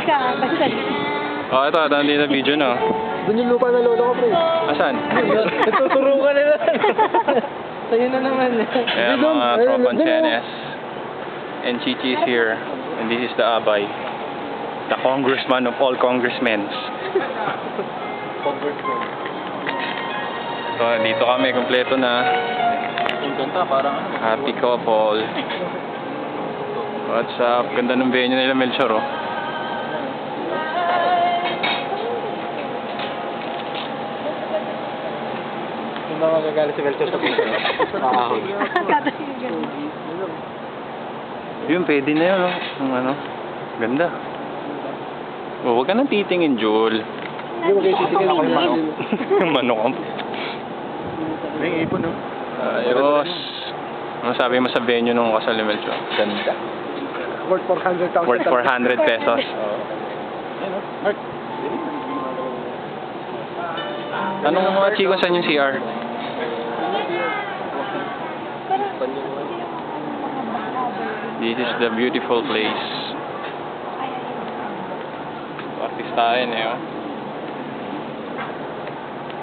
ka, basta. Oh, ito, nandito na video, no? Doon yung lupa na lolo ko, pre. Asan? Natuturo ka nila. Sa'yo na naman. Ayan, mga tropang Chenes. And Chichi is here. And this is the Abay. The congressman of all congressmen. So, dito kami, kompleto na. Yung kanta, parang ano. Happy couple. What's up? Ganda ng venue nila, Melchor, oh. Yung mga magagalit si Melchor sa puso. Makahon. Yun, pwede na yun, oh. Ang ano. Ganda. Oh, huwag ka nang titingin, Jul. Hindi mo kayo titigan ako yung manok. Manok ang... May ipon, no? Ayos. Ano sabi mo sa venue nung kasal ni Melchor? Ganda. Worth 400,000. Worth 400 pesos. Ayun, Mark. Anong mga chiko saan yung CR? This is the beautiful place. Artistahin eh, oh.